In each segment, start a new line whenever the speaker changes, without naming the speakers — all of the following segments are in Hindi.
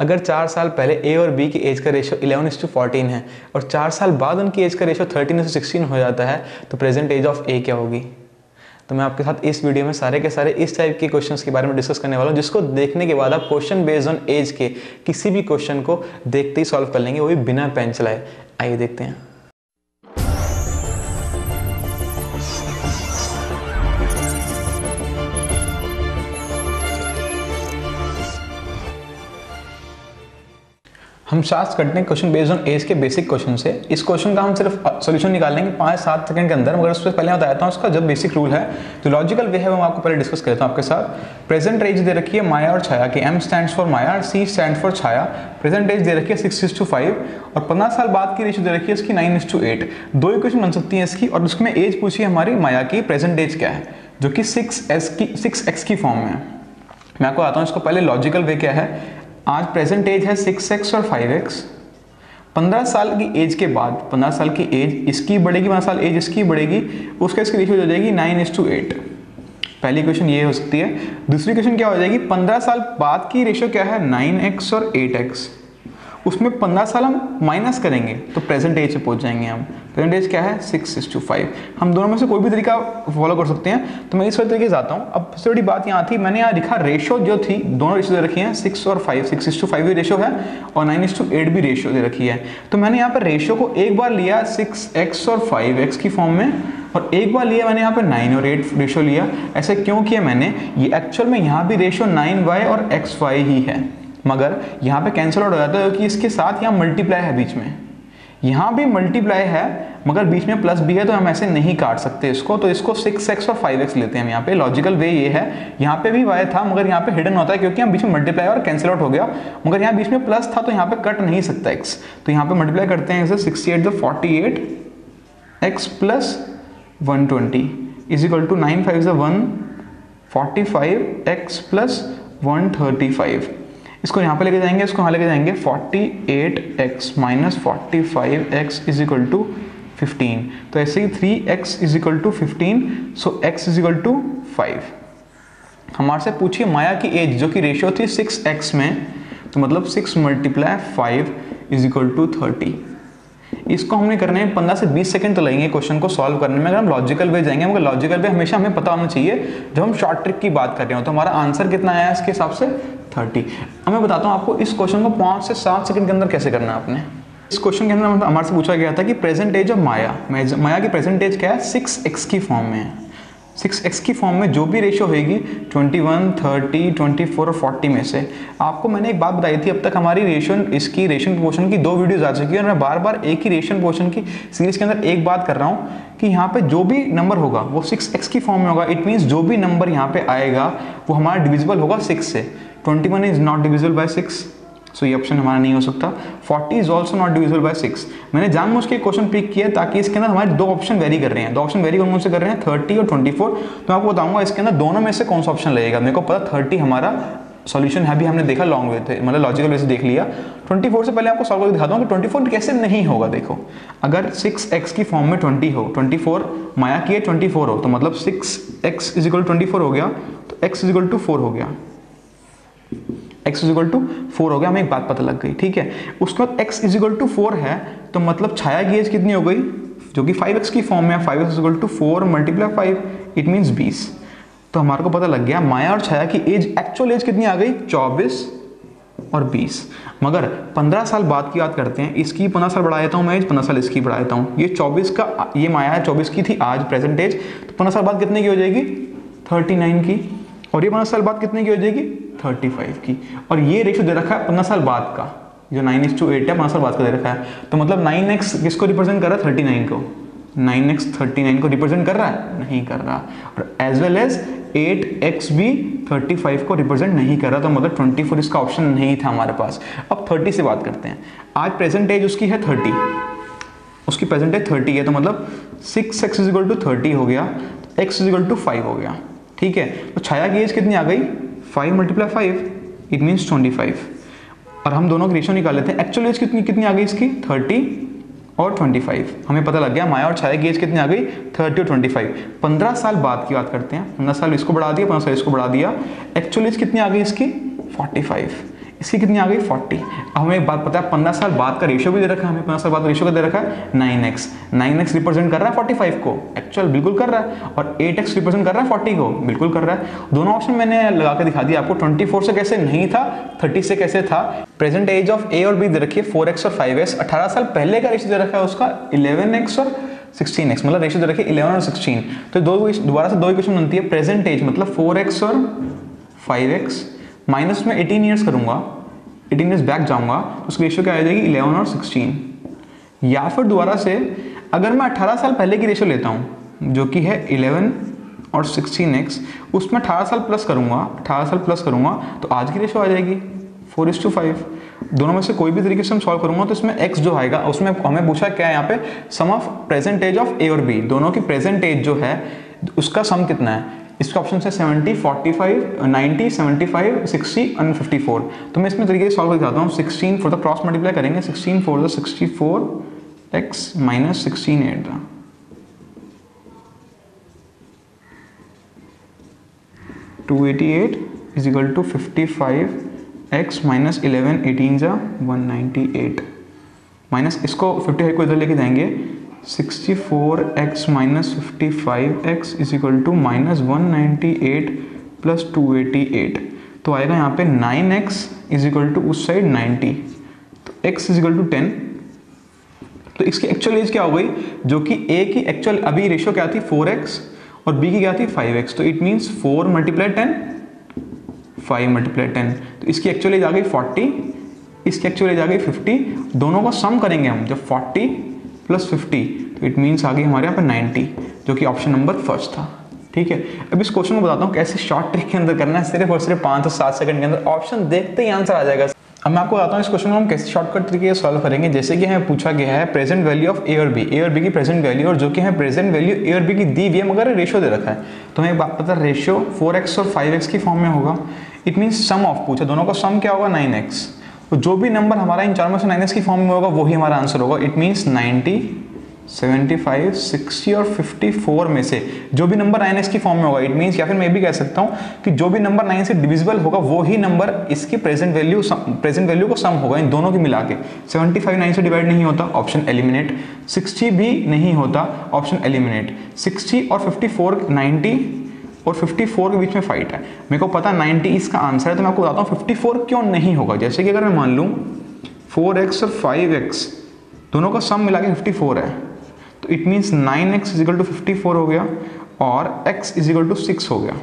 अगर 4 साल पहले ए और बी की एज का रेशो 11:14 है और 4 साल बाद उनकी एज का रेशो 13:16 हो जाता है तो प्रेजेंट एज ऑफ ए क्या होगी। तो मैं आपके साथ इस वीडियो में सारे के सारे इस टाइप के क्वेश्चंस के बारे में डिस्कस करने वाला हूँ, जिसको देखने के बाद आप क्वेश्चन बेस्ड ऑन एज के किसी भी क्वेश्चन को देखते ही सॉल्व कर लेंगे, वो भी बिना पेन चलाए। आइए देखते हैं। हम स्टार्ट करते हैं क्वेश्चन बेस्ड ऑन एज के बेसिक क्वेश्चन से। इस क्वेश्चन का हम सिर्फ सोल्यूशन निकाल लेंगे 5-7 सेकंड के अंदर, मगर उससे पहले मैं बताता हूँ उसका जब बेसिक रूल है, जो लॉजिकल वे है वो मैं आपको पहले डिस्कस करता हूँ आपके साथ। प्रेजेंट एज दे रखी है माया और छाया की, M stands for Maya, C stand for Chhaya. Present age दे रखी है 6:5 और 15 साल बाद की रेशियो दे रखी है इसकी 9:8। दो इक्वेशन बन सकती है इसकी, और उसमें एज पूछी है हमारी माया की, प्रेजेंट एज क्या है, जो कि 6x की फॉर्म में है। मैं आपको आता हूँ इसको पहले लॉजिकल वे क्या है। आज प्रेजेंट एज है 6x और 5x। 15 साल की एज के बाद 15 साल की एज इसकी बढ़ेगी, 15 साल एज इसकी बढ़ेगी, उसका इसकी रेशियो हो जाएगी 9:8। पहली इक्वेशन ये हो सकती है। दूसरी इक्वेशन क्या हो जाएगी, 15 साल बाद की रेशियो क्या है 9x और 8x। उसमें 15 साल हम माइनस करेंगे तो प्रेजेंट एज पे पहुंच जाएंगे हम। प्रेजेंट एज क्या है 6:5। हम दोनों में से कोई भी तरीका फॉलो कर सकते हैं, तो मैं इस तरीके से आता हूँ। अब सबसे बड़ी बात यहाँ थी, मैंने यहाँ लिखा रेशो जो थी, दोनों रेशो दे रखी हैं 6 और 5। 6:5 भी रेशो है और 9:8 भी रेशो दे रखी है। तो मैंने यहाँ पर रेशो को एक बार लिया 6x और 5x की फॉर्म में, और एक बार लिया मैंने यहाँ पे 9 और 8 रेशो लिया। ऐसे क्यों किया मैंने, ये एक्चुअल में यहाँ भी रेशो 9y और xy ही है, मगर यहाँ पे कैंसिल आउट हो जाता है क्योंकि इसके साथ यहाँ मल्टीप्लाई है बीच में। यहाँ भी मल्टीप्लाई है मगर बीच में प्लस भी है, तो हम ऐसे नहीं काट सकते इसको। तो इसको 6x और 5x लेते हैं हम यहाँ पे। लॉजिकल वे ये है, यहाँ पे भी y था मगर यहाँ पे हिडन होता है क्योंकि यहाँ बीच में मल्टीप्लाई और कैंसिल आउट हो गया, मगर यहाँ बीच में प्लस था तो यहाँ पे कट नहीं सकता x। तो यहाँ पे मल्टीप्लाई करते हैं इसे 68 × 48 x + 120 is equal to 9 × 5 = 145 x + 135। इसको यहाँ पे लेके जाएंगे, इसको यहाँ लेके जाएंगे 48x - 45x = 15। तो ऐसे ही 3x = 15, सो x = 5। हमारे से पूछिए माया की एज, जो कि रेशियो थी 6x में, तो मतलब 6 × 5 = 30। इसको हमने करने में 15 से 20 सेकंड तो लगेंगे क्वेश्चन को सॉल्व करने में, अगर हम लॉजिकल वे जाएंगे। मगर लॉजिकल वे हमेशा हमें पता होना चाहिए, जब हम शॉर्ट ट्रिक की बात कर रहे हो तो हमारा आंसर कितना आया इसके हिसाब से 30। अब मैं बताता हूँ आपको इस क्वेश्चन को 5 से 7 सेकंड के अंदर कैसे करना है आपने। इस क्वेश्चन के अंदर हमारे से पूछा गया था कि प्रेजेंट एज ऑफ माया की प्रेजेंट एज क्या है, 6x की फॉर्म में है। 6x की फॉर्म में जो भी रेशियो होगी 21, 30, 24 और 40 में से। आपको मैंने एक बात बताई थी, अब तक हमारी रेशियो इसकी रेशियो पोर्शन की 2 वीडियोस आ चुकी है, और मैं बार बार एक ही रेशियो पोर्शन की सीरीज के अंदर एक बात कर रहा हूँ कि यहाँ पे जो भी नंबर होगा वो 6x की फॉर्म में होगा। इट मीन्स जो भी नंबर यहाँ पे आएगा वो हमारा डिविजिबल होगा 6 से। 21 इज नॉट डिविजिबल बाय 6, सो ये ऑप्शन हमारा नहीं हो सकता। 40 is also not divisible by 6। मैंने जानबूझ के क्वेश्चन पिक किया ताकि इसके अंदर हमारे 2 ऑप्शन वेरी कर रहे हैं। 2 ऑप्शन वेरी कौन से कर रहे हैं, 30 और 24। तो मैं आपको बताऊंगा इसके अंदर दोनों में से कौन सा ऑप्शन लगेगा। मेरे को पता 30 हमारा सॉल्यूशन है, भी हमने देखा लॉन्ग वे थे, मतलब लॉजिकल वे से देख लिया। 24 से पहले आपको सॉल्व करके दिखाता हूँ कि 24 कैसे नहीं होगा। देखो, अगर 6x की फॉर्म में 20 हो, 24 माया की 24 हो, तो मतलब 6x = 24 हो गया, तो x = 4 हो गया। x = 4 हो गया, हमें एक बात पता लग गई, ठीक है। उसके बाद x = 4 है, तो मतलब छाया की एज कितनी हो गई, जो कि 5x की फॉर्म में है। 5x = 4 × 5, it means 20। तो हमारे को पता लग गया माया और छाया की एज, एक्चुअल एज कितनी आ गई, 24 और 20। मगर 15 साल बाद की बात करते हैं, इसकी 15 साल बढ़ा देता हूँ मैं एज, 15 साल इसकी बढ़ा देता हूँ। ये 24 का, ये माया है 24 की थी आज प्रेजेंट एज, तो 15 साल बाद कितने की हो जाएगी, 39 की। और ये 15 साल बाद कितने की हो जाएगी, 35 की। और ये रेशियो दे रखा है 15 साल बाद का, जो 9:8 है, 15 साल बाद का दे रखा है। तो मतलब 9x किसको रिप्रेजेंट कर रहा है, 39 को। 9x 39 को रिप्रेजेंट कर रहा है, नहीं कर रहा। और एज वेल एज 8x भी 35 को रिप्रेजेंट नहीं कर रहा, तो मतलब 24 इसका ऑप्शन नहीं था हमारे पास। अब 30 से बात करते हैं। आज प्रेजेंट एज उसकी है 30, उसकी प्रेजेंट एज 30 है, तो मतलब 6x = 30 हो गया, x = 5 हो गया, ठीक है। तो छाया की एज कितनी आ गई, 5 × 5, इट मीन्स 25। और हम दोनों की रेशियो निकाल लेते हैं। एक्चुअल एज कितनी आ गई इसकी, 30 और 25। हमें पता लग गया माया और छाया की एज कितनी आ गई, 30 और 25। 15 साल बाद की बात करते हैं। 15 साल इसको बढ़ा दिया, 15 साल इसको बढ़ा दिया। एक्चुअल एज कितनी आ गई इसकी, 45। इसकी कितनी आ गई 40। अब हमें एक बात पता है 15 साल बाद का रेशियो भी दे रखा है, हमें 15 साल बाद रेशियो का दे रखा है 9x। 9x रिप्रेजेंट कर रहा है 45 को, एक्चुअल बिल्कुल कर रहा है, और 8x रिप्रेजेंट कर रहा है 40 को, बिल्कुल कर रहा है। दोनों ऑप्शन मैंने लगा के दिखा दिया आपको। 24 से कैसे नहीं था, 30 से कैसे था। प्रेजेंट एज ऑफ ए और बी दे रखी है 4x और 5x। 18 साल पहले का रेशियो दे रखा है उसका 11x और 16x, मतलब रेशियो दे रखी है 11 और 16। तो दोबारा से दो इक्वेशन बनती है। प्रेजेंट एज मतलब 4x और 5x माइनस में 18 ईयर्स करूंगा, 18 ईयर्स बैक जाऊंगा तो उसकी रेशियो क्या आ जाएगी 11 और 16। या फिर दोबारा से अगर मैं 18 साल पहले की रेशियो लेता हूं जो कि है 11 और 16x, उसमें 18 साल प्लस करूंगा तो आज की रेशियो आ जाएगी 4:5। दोनों में से कोई भी तरीके से हम सॉल्व करूंगा तो इसमें x जो आएगा, उसमें हमें पूछा क्या है यहाँ पे, सम ऑफ प्रेजेंट एज ऑफ ए और बी, दोनों की प्रेजेंट एज जो है उसका सम कितना है। इसका ऑप्शन है 70, 45, 90, 75, 60 और 54। तो मैं इसमें तरीके से सॉल्व कर दिखाता हूँ। 16 फॉर द क्रॉस मल्टीप्लाई करेंगे, 16 for the 64x minus 16 8 the 288 is equal to 55x minus 11 18 जा 198 माइनस इसको 55 को इधर लेके जाएंगे 64x minus 55x is equal to minus 198 plus 288। तो आएगा यहाँ पे 9x इज इक्वल टू उस साइड 90, तो x इज इक्वल टू 10। तो इसकी एक्चुअल एज क्या हो गई, जो कि a की एक्चुअल अभी रेशियो क्या थी 4x और b की क्या थी 5x। तो इट मीन्स 4 मल्टीप्लाई 10, 5 मल्टीप्लाई 10। तो इसकी एक्चुअल एज आ गई 40, इसकी एक्चुअल एज आ गई 50। दोनों का सम करेंगे हम जब 40 प्लस 50, तो इट मीन्स आ गई हमारे यहाँ पर 90, जो कि ऑप्शन नंबर फर्स्ट था। ठीक है, अब इस क्वेश्चन को बताता हूँ कैसे शॉर्ट ट्रिक के अंदर करना है, सिर्फ और सिर्फ 5 से 7 सेकंड के अंदर ऑप्शन देखते ही आंसर आ जाएगा। अब मैं आपको बताता हूँ इस क्वेश्चन को हम कैसे शॉर्टकट तरीके से सॉल्व करेंगे। जैसे कि हमें पूछा गया है प्रेजेंट वैल्यू ऑफ ए और बी की प्रेजेंट वैल्यू, और जो कि है प्रेजेंट वैल्यू ए और बी की दी हुई है मगर रेशियो दे रखा है। तो हमें एक बात पता है, रेशियो 4x और 5x की फॉर्म में होगा। इट मीन्स सम ऑफ पूछा, दोनों का सम क्या होगा 9x। तो जो भी नंबर हमारा इन चारों में से 9x की फॉर्म में होगा वही हमारा आंसर होगा। इट मीन्स 90, 75, 60 और 54 में से जो भी नंबर 9x की फॉर्म में होगा, इट मीन्स, या फिर मैं भी कह सकता हूं कि जो भी नंबर 9 से डिविजिबल होगा वो ही नंबर इसकी प्रेजेंट वैल्यू को सम होगा इन दोनों की मिला के। 75 9 से डिवाइड नहीं होता, ऑप्शन एलिमिनेट। 60 भी नहीं होता, ऑप्शन एलिमिनेट। 60 और 54, 90 और 54 के बीच में फाइट है। मेरे को पता 90 इसका आंसर है, तो मैं आपको बताता हूँ 54 क्यों नहीं होगा। जैसे कि अगर मैं मान लूँ 4x और 5x दोनों का सम मिला के 54 है, तो it means 9x is equal to 54 हो गया और x इज इक्वल टू 6 हो गया,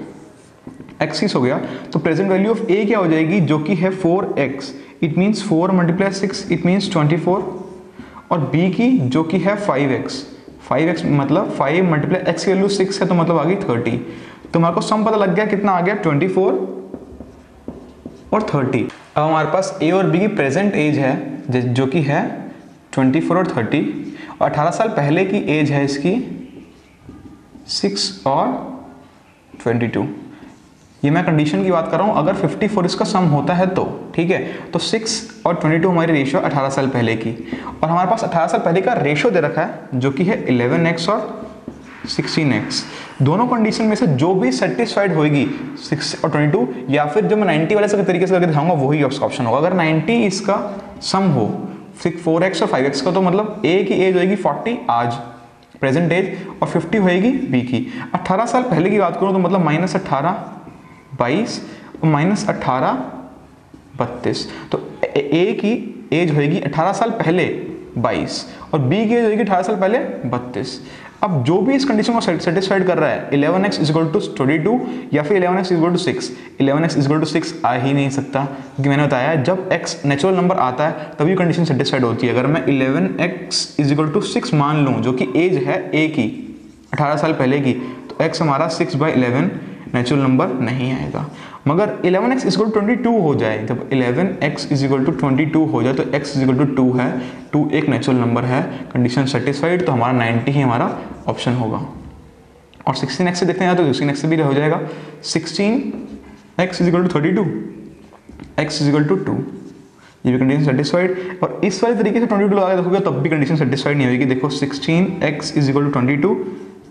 x 6 हो गया। तो प्रेजेंट वैल्यू ऑफ a क्या हो जाएगी, जो कि है 4x। It means 4 multiply 6 it means 24, और b की जो कि है 5x मतलब 5 मल्टीप्लाई x की वैल्यू 6 है, तो मतलब आ गई 30। तो हमारे को सम पता लग गया कितना आ गया 24 और 30। अब हमारे पास a और b की प्रेजेंट एज है जो कि है 24 और 30, और 18 साल पहले की एज है इसकी 6 और 22। ये मैं कंडीशन की बात कर रहा हूँ, अगर 54 इसका सम होता है तो ठीक है। तो 6 और 22 हमारी रेशियो 18 साल पहले की, और हमारे पास 18 साल पहले का रेशियो दे रखा है जो कि है 11x और 16x। दोनों कंडीशन में से जो भी सेटिस्फाइड होगी 6 और 22, या फिर जो मैं 90 वाले से तरीके से करके दिखाऊंगा वही ऑप्शन होगा। अगर 90 इसका सम हो 4x और 5x का, तो मतलब a की एज होगी 40 आज प्रेजेंट एज, और 50 होएगी b की। 18 साल पहले की बात करूं तो मतलब -18 22 और -18 32। तो a की एज होएगी 18 साल पहले 22 और b की एज होएगी 18 साल पहले 32। अब जो भी इस कंडीशन को सेटिस्फाइड कर रहा है 11x इज इक्वल टू 22 या फिर 11x is equal to 6, 11x is equal to 6 आ ही नहीं सकता, क्योंकि मैंने बताया जब x नेचुरल नंबर आता है तभी कंडीशन सेटिस्फाइड होती है। अगर मैं 11x इज इक्वल टू 6 मान लूँ जो कि एज है a की 18 साल पहले की, तो x हमारा 6/11 नेचुरल नंबर नहीं आएगा। मगर 11x इज इक्वल टू 22 हो जाए, जब 11x इज इक्वल टू 22 हो जाए तो x इज इक्वल टू 2 है, 2 एक नेचुरल नंबर है, कंडीशन सेटिस्फाइड, तो हमारा 90 ही हमारा ऑप्शन होगा। और 16x से देखते हैं तो 16x से भी हो जाएगा 16x is equal to 32, x is equal to 2, ये भी कंडीशन सेटिस्फाइड। और इस वाले तरीके से 22 लगा के देखोगे तब भी कंडीशन सेटिस्फाइड नहीं होगी। देखो 16x is equal to 22,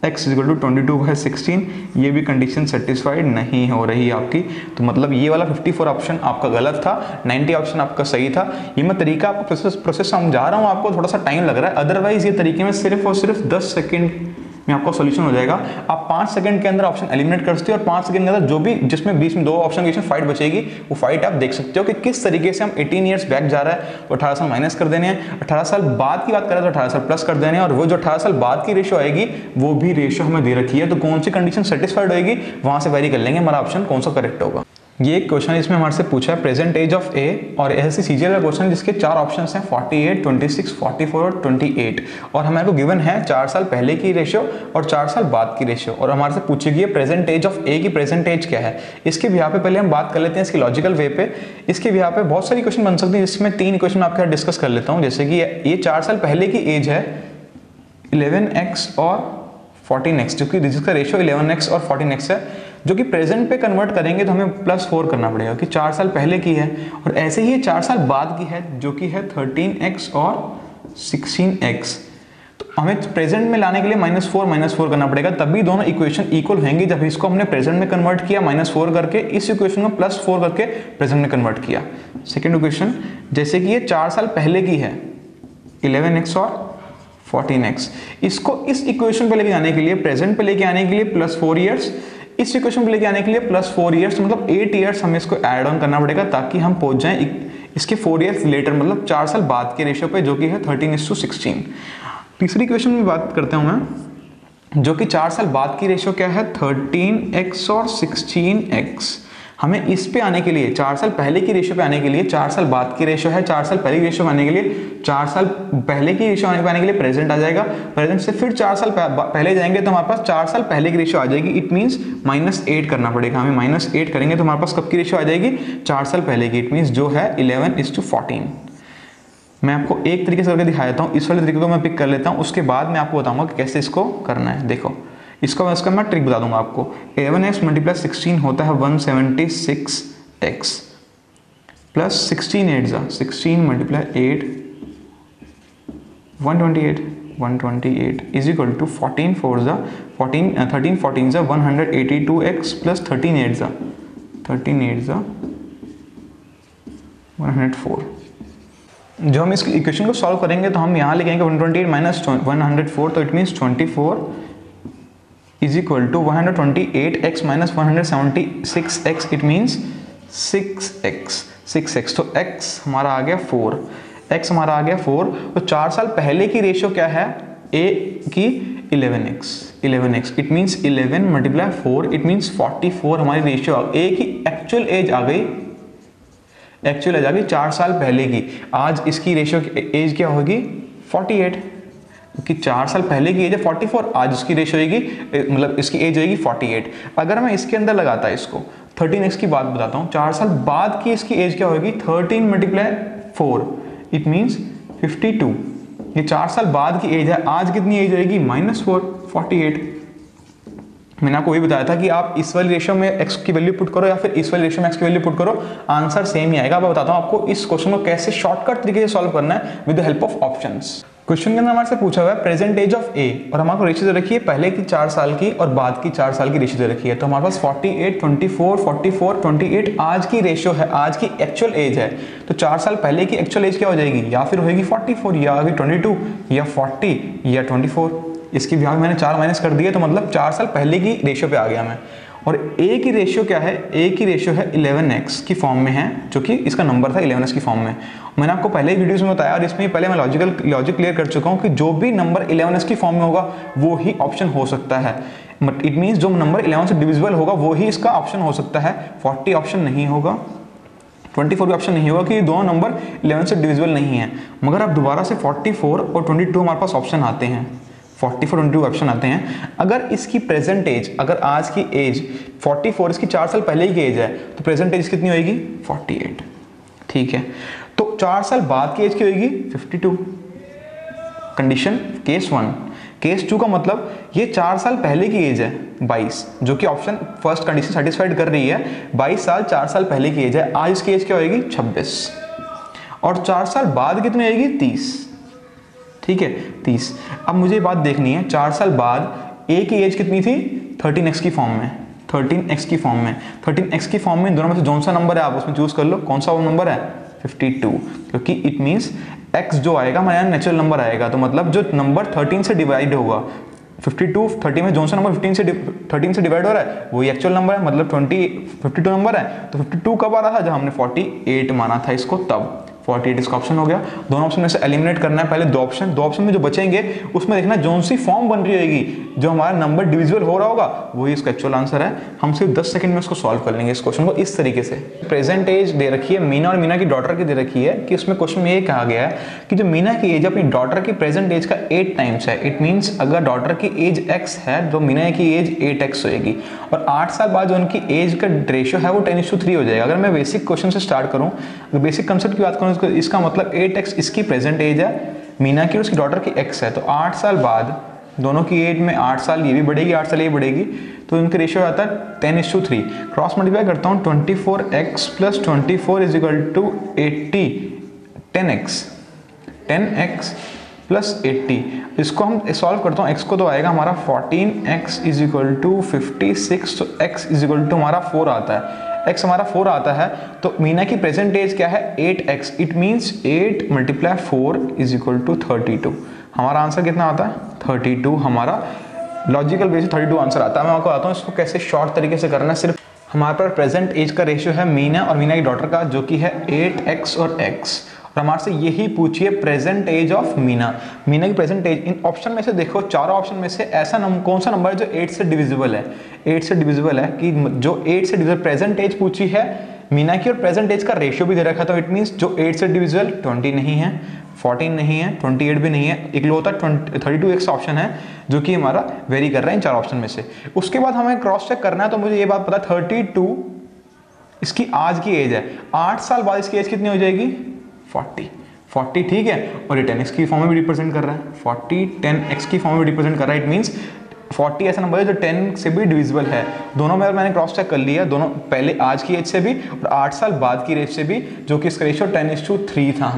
x is equal to 22/16, ये भी कंडीशन सेटिस्फाइड नहीं हो रही आपकी। तो मतलब ये वाला 54 ऑप्शन आपका गलत था, 90 ऑप्शन आपका सही था। ये मैं तरीका आपको प्रोसेस समझा रहा हूँ, आपको थोड़ा सा टाइम लग रहा है, अदरवाइज ये तरीके में सिर्फ और सिर्फ 10 सेकेंड में आपका सॉल्यूशन हो जाएगा। आप 5 सेकंड के अंदर ऑप्शन एलिमिनेट कर सकते हो और 5 सेकंड के अंदर जो भी जिसमें बीच में 2 ऑप्शन की फाइट बचेगी वो फाइट आप देख सकते हो कि किस तरीके से हम 18 ईयर्स बैक जा रहा है तो 18 साल माइनस कर देने हैं, 18 साल बाद की बात करें तो 18 साल प्लस कर देने हैं, और वो जो 18 साल बाद की रेशियो आएगी वो भी रेशियो हमें दे रखी है। तो कौन सी कंडीशन सेटिस्फाइड होगी वहां से वेरी कर लेंगे हमारा ऑप्शन कौन सा करेक्ट होगा। ये एक क्वेश्चन इसमें हमारे से पूछा है प्रेजेंट एज ऑफ ए, और ऐसे सीजीएल का क्वेश्चन जिसके 4 ऑप्शंस हैं 48, 26, 44 और 28, और हमारे को गिवन है 4 साल पहले की रेशियो और 4 साल बाद की रेशियो, और हमारे से पूछी गई है प्रेजेंट एज ऑफ ए की प्रेजेंट एज क्या है। इसके बिहाफ पे पहले हम बात कर लेते हैं इसकी लॉजिकल वे पे। इसके बिहाफ पे बहुत सारी क्वेश्चन बन सकती है, जिसमें 3 क्वेश्चन आपके साथ डिस्कस कर लेता हूँ। जैसे कि ये 4 साल पहले की एज है 11x और 14x, जो कि जिसका रेशियो 11x और 14x है, जो कि प्रेजेंट पे कन्वर्ट करेंगे तो हमें +4 करना पड़ेगा कि 4 साल पहले की है, और ऐसे ही 4 साल बाद की है जो कि है 13x और 16x। तो हमें प्रेजेंट में लाने के लिए -4 करना पड़ेगा, तभी दोनों इक्वेशन इक्वल होंगे। जब इसको हमने प्रेजेंट में कन्वर्ट किया -4 करके, इस इक्वेशन को +4 करके प्रेजेंट में कन्वर्ट किया। सेकेंड इक्वेशन, जैसे कि ये 4 साल पहले की है 11x और 14x, इसको इस इक्वेशन पे लेके जाने के लिए, प्रेजेंट पे लेके आने के लिए +4 ईयर्स, इस इक्वेशन पे लेके आने के लिए +4 ईयर्स, मतलब 8 ईयर्स हमें इसको ऐड ऑन करना पड़ेगा ताकि हम पहुंच जाएं इसके 4 ईयर्स लेटर, मतलब 4 साल बाद के रेशियो पे, जो कि है 13:16। तीसरी इक्वेशन में बात करता हूं मैं, जो कि 4 साल बाद की रेशियो क्या है 13x और 16x। हमें इस पे आने के लिए 4 साल पहले की रेशियो पे आने के लिए 4 साल बाद की रेशियो है, 4 साल पहले की रेशियो आने के लिए 4 साल पहले की रेशियो आने के लिए प्रेजेंट आ जाएगा, प्रेजेंट से फिर 4 साल पहले जाएंगे तो हमारे पास 4 साल पहले की रेशियो आ जाएगी। इट मींस -8 करना पड़ेगा हमें, -8 करेंगे तो हमारे पास कब की रेशियो आ जाएगी 4 साल पहले की, इट मींस जो है 11:14। मैं आपको एक तरीके से करके दिखा देता हूँ, इस वाले तरीके को मैं पिक कर लेता हूँ, उसके बाद मैं आपको बताऊंगा कि कैसे इसको करना है। देखो इसका मैं ट्रिक बता दूंगा आपको। 11x × 16 होता है 176x plus 16 8 × 8 128 is equal to 13 14 182x plus 13 8 104। जो हम इस इक्वेशन को सॉल्व करेंगे तो हम यहाँ लिखेंगे 128 - 104, तो it means 24 is equal to 128x minus 176x, it means 6x। तो x हमारा आ गया 4, तो 4 साल पहले की रेशियो क्या है a की 11x, it means 11 × 4, it means 44 हमारी रेशियो a की एक्चुअल एज आ गई 4 साल पहले की। आज इसकी रेशियो एज क्या होगी 48, कि 4 साल पहले की एज है 44, आज इसकी रेशियो होगी, मतलब इसकी एज होगी 48। अगर मैं इसके अंदर लगाता है इसको 13x की बात बताता हूँ, 4 साल बाद की इसकी एज क्या होगी 13 × 4, इट मीन्स 52। ये 4 साल बाद की एज है, आज कितनी एज होगी -4, 48। मैंने आपको वही बताया था कि आप इस वाली रेशियो में x की वैल्यू पुट करो या फिर इस वाली रेशियो में x की वैल्यू पुट करो, आंसर सेम ही आएगा। मैं बताता हूँ आपको इस क्वेश्चन को कैसे शॉर्टकट तरीके से सॉल्व करना है with the help of options. Question के अंदर हमारे से पूछा हुआ है प्रेजेंट एज ऑफ ए, और हमारे को रेशियो दे रखी है पहले की 4 साल की और बाद की 4 साल की रेशियो दे रखी है। तो हमारे पास 48, 24, 44, 28 आज की रेशियो है, आज की एक्चुअल एज है। तो 4 साल पहले की एक्चुअल एज क्या हो जाएगी, या फिर होगी 44 या होगी 22 या 40 या 24। इसकी भी मैंने 4 माइनस कर दिया, तो मतलब 4 साल पहले की रेशियो पे आ गया मैं। और ए की रेशियो क्या है, ए की रेशियो है 11x की फॉर्म में है, जो कि इसका नंबर था 11x की फॉर्म में। मैंने आपको पहले वीडियोस में बताया और इसमें पहले मैं लॉजिक क्लियर कर चुका हूँ कि जो भी नंबर 11x की फॉर्म में होगा वो ही ऑप्शन हो सकता है। इट मीन्स जो नंबर 11 से डिविजिबल होगा वो ही इसका ऑप्शन हो सकता है। 40 ऑप्शन नहीं होगा, 24 भी ऑप्शन नहीं होगा कि दोनों नंबर 11 से डिविजिबल नहीं है। मगर अब दोबारा से 44 और 22 हमारे पास ऑप्शन आते हैं, 44 22 ऑप्शन आते हैं। अगर इसकी प्रेजेंट एज, अगर आज की एज 44, इसकी 4 साल पहले की एज है, तो प्रेजेंट एज कितनी होगी 48, ठीक है। तो 4 साल बाद की एज की होगी 52। Condition case 1। केस 2 का मतलब ये 4 साल पहले की एज है 22, जो कि ऑप्शन फर्स्ट कंडीशन सेटिस्फाइड कर रही है। 22 साल 4 साल पहले की एज है, आज इसकी एज क्या होगी 26, और 4 साल बाद कितनी आएगी 30, ठीक है 30। अब मुझे बात देखनी है 4 साल बाद ए की एज कितनी थी 13x की फॉर्म में, 13x की फॉर्म में, 13x की फॉर्म में दोनों में से जो सा नंबर है आप उसमें चूज कर लो, कौन सा वो नंबर है 52, क्योंकि इट मीन्स x जो आएगा हमारे यहाँ नेचुरल नंबर आएगा, तो मतलब जो नंबर 13 से डिवाइड होगा 52 30 में जो सा नंबर 13 से डिवाइड हो रहा है वही एक्चुअल नंबर है, मतलब 52 नंबर है। तो 52 कब आ रहा था, जब हमने 48 माना था इसको, तब 48 इसका ऑप्शन हो गया। दोनों ऑप्शन में से एलिमिनेट करना है पहले दो ऑप्शन में जो बचेंगे उसमें देखना जोन सी फॉर्म बन रही होगी, जो हमारा नंबर डिविजिबल हो रहा होगा वही इसका एक्चुअल आंसर है। हम सिर्फ 10 सेकंड में इसको सॉल्व कर लेंगे इस क्वेश्चन को इस तरीके से। प्रेजेंट एज दे रखी है मीना और मीना की डॉटर की दे रखी है कि उसमें क्वेश्चन में ये कहा गया है कि जो मीना की एज अपनी डॉटर की प्रेजेंट एज का 8 टाइम्स है। इट मीन्स अगर डॉटर की एज x है तो मीना की एज 8x होएगी, और 8 साल बाद जो उनकी एज का रेशियो है वो 10:3 हो जाएगा। अगर मैं बेसिक क्वेश्चन से स्टार्ट करूँ, अगर बेसिक कंसेप्ट की बात करूँ, इसका मतलब 8x इसकी प्रेजेंट एज है, मीना की उसकी डॉटर की x है, तो 8 साल बाद दोनों की एज में 8 साल ये भी बढ़ेगी 8 साल ये बढ़ेगी, तो इनका रेशियो आता है 10:3। क्रॉस मल्टीप्लाई करता हूँ 24x plus 24 is equal to 80, 10x plus 80। इसको हम सॉल्व करता हूँ, x को तो आएगा हमारा 14x इज इक्वल टू 56, तो x इज इक्वल टू हमारा 4 आता है, x हमारा 4 आता है। तो मीना की प्रेजेंट एज क्या है 8x, it means 8 × 4 is equal to 32। हमारा आंसर कितना आता है 32, हमारा लॉजिकल वे से 32 आंसर आता है। मैं आपको बताता हूँ इसको कैसे शॉर्ट तरीके से करना है। सिर्फ हमारे पास प्रेजेंट एज का रेशियो है मीना और मीना की डॉटर का, जो कि है 8x और x, और हमारे से यही पूछिए present age of Meena. Meena की प्रेजेंट एज, इन ऑप्शन में से देखो चारों ऑप्शन में से ऐसा कौन सा नंबर है जो 8 से डिविजिबल है, 8 से डिविजिबल है, कि जो 8 से डिविजिबल प्रेजेंट एज पूछी है मीना की, और प्रेजेंट एज का रेशियो भी दे रखा था। इट मीन्स जो 8 से डिविजिबल 20 नहीं है, 14 नहीं है, 28 भी नहीं है, इकलौता 32x ऑप्शन है जो कि हमारा वेरी कर रहा है इन चार ऑप्शन में से। उसके बाद हमें क्रॉस चेक करना है, तो मुझे ये बात पता 32 इसकी आज की एज है, 8 साल बाद इसकी एज कितनी हो जाएगी 40, ठीक है, और ये 10x की फॉर्म में भी रिप्रेजेंट कर रहा है, 40 10x की फॉर्म में रिप्रेजेंट कर रहा है। इट मीन्स 40 ऐसा नंबर है जो 10 से भी डिविजिबल है। दोनों में मैंने क्रॉस चेक कर लिया, दोनों पहले आज की एज से भी और 8 साल बाद की एज से भी, जो कि इसका रेशियो 10:3 था।